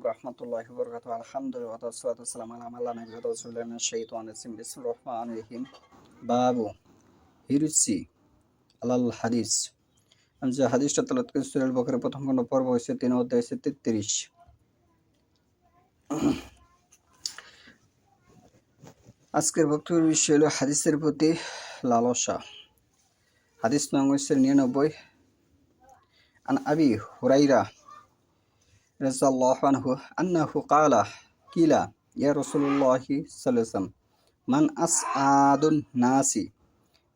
রহমতুল্লাহি ওয়া বারাকাতুহু আলহামদুলিল্লাহ ওয়া সাল্লাতু ওয়াসসালামু আলা মান লা নাবিয়্যা বা'দাহু রাসূলুল্লাহি মিনাশ শাইতানির রাজিম বিসমিল্লাহির রহমানির রহিম বাবু হিরসি আলাল হাদিস। আমি যে হাদিসটা তেলাওয়াত করেছি সূরা আল বাকারার প্রথম খণ্ড পর্ব হয়েছে 3 অধ্যায় হয়েছে 33। আজকের বক্তব্যের বিষয় হলো হাদিসের প্রতি লালসা। হাদিস নং হয়েছে 99। আন আবি হুরাইরা রাদিয়াল্লাহু আনহু আন্নাহু ক্বালা কিলা ইয়া রাসূলুল্লাহি সাল্লাল্লাহু আলাইহি ওয়াসাল্লাম মান আসআদুন নাসি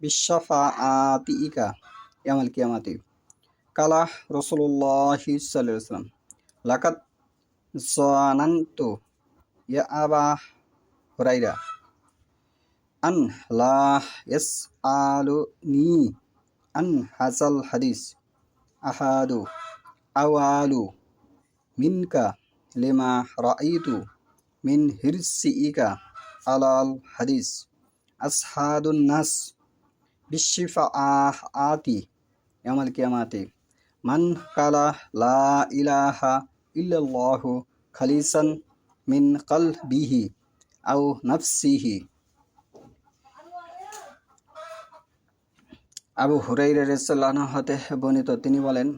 বিশফাআতিকা ইয়াউমাল কিয়ামাতি কালা রাসূলুল্লাহি সাল্লাল্লাহু আলাইহি ওয়াসাল্লাম লাকাদ যানানতু ইয়া আবা হুরাইরা আন লা ইয়াসআলুনি আন হাযাল হাদিস আহাদু আওয়ালু মিনকা লিমা রাআইতু মিন হিরসিকা আলাল হাদিস আসহাদুন নাস বিশফাআতি ইয়াউমাল কিয়ামাতি মান কালা লা ইলাহা ইল্লাল্লাহু খালিসান মিন কলবিহি আও নাফসিহি। আবু হুরাইরা রাদিয়াল্লাহু আনহু হতে বর্ণিত, তিনি বলেন,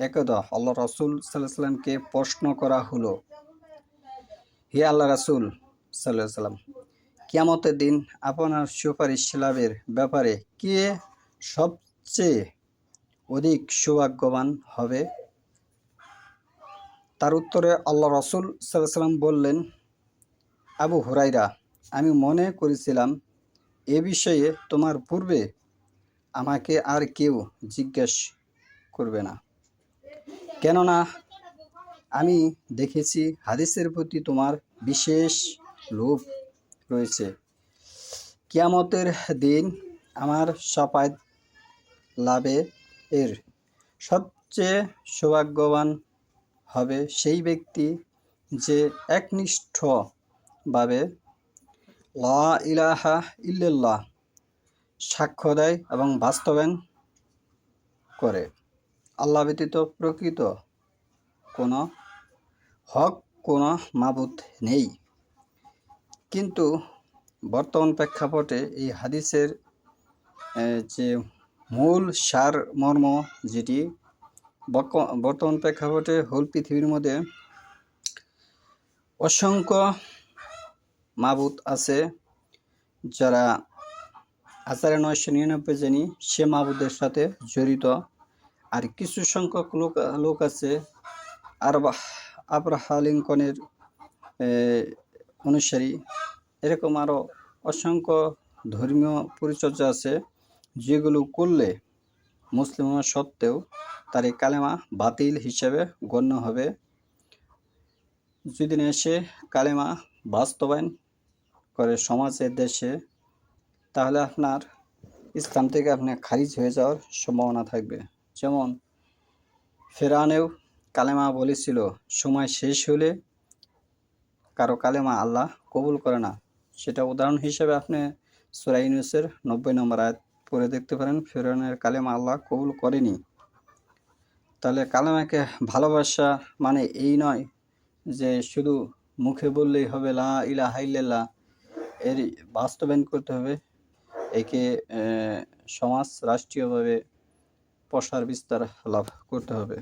একদা আল্লাহ রাসূল সাল্লাল্লাহু আলাইহি ওয়াসাল্লামকে প্রশ্ন করা হলো, হে আল্লাহ রাসূল সাল্লাল্লাহু আলাইহি ওয়াসাল্লাম, কিয়ামতের দিন আপনার সুপারিশ লাভের ব্যাপারে কে সবচেয়ে অধিক সৌভাগ্যবান হবে? তার উত্তরে আল্লাহ রাসূল সাল্লাল্লাহু আলাইহি ওয়াসাল্লাম বললেন, আবু হুরাইরা, আমি মনে করেছিলাম এ বিষয়ে তোমার পূর্বে আমাকে আর কেউ জিজ্ঞেস করবে না, কেননা আমি দেখেছি হাদিসের প্রতি তোমার বিশেষ লোভ রয়েছে। কিয়ামতের দিন আমার শাফায়াত লাভে এর সবচেয়ে সৌভাগ্যবান হবে সেই ব্যক্তি যে একনিষ্ঠভাবে লা ইলাহা ইল্লাল্লাহ সাক্ষ্য দেয় এবং বাস্তবায়ন করে আল্লাহ ব্যতীত প্রকৃত কোনো হক কোনো মাবুদ নেই। কিন্তু বর্তমান প্রেক্ষাপটে এই হাদিসের যে মূল সার মর্ম, যেটি বর্তমান প্রেক্ষাপটে হোল পৃথিবীর মধ্যে অসংখ্য মাবুদ আছে, যারা 1999 জানি সে মাবুদের সাথে জড়িত, আর কিছু সংখ্যক লোক আছে আব্রাহা লিঙ্কনের অনুসারী। এরকম আরও অসংখ্য ধর্মীয় পরিচর্যা আছে, যেগুলো করলে মুসলিম হওয়া সত্ত্বেও তার এই কালেমা বাতিল হিসেবে গণ্য হবে। যদি না সে কালেমা বাস্তবায়ন করে সমাজে দেশে, তাহলে আপনার ইসলাম থেকে আপনি খারিজ হয়ে যাওয়ার সম্ভাবনা থাকবে। যেমন ফেরাউনেও কালেমা বলেছিল, সময় শেষ হলে কারো কালেমা আল্লাহ কবুল করে না। সেটা উদাহরণ হিসেবে আপনি সূরা ইউনূসের 90 নম্বর আয়াত পড়ে দেখতে পারেন, ফেরাউনের কালেমা আল্লাহ কবুল করেনি। তাহলে কালেমাকে ভালোবাসা মানে এই নয় যে শুধু মুখে বললেই হবে লা ইলাহা ইল্লাল্লাহ, এর বাস্তবায়ন করতে হবে। একে সমাজ রাষ্ট্রীয়ভাবে প্রসার বিস্তার লাভ করতে হবে।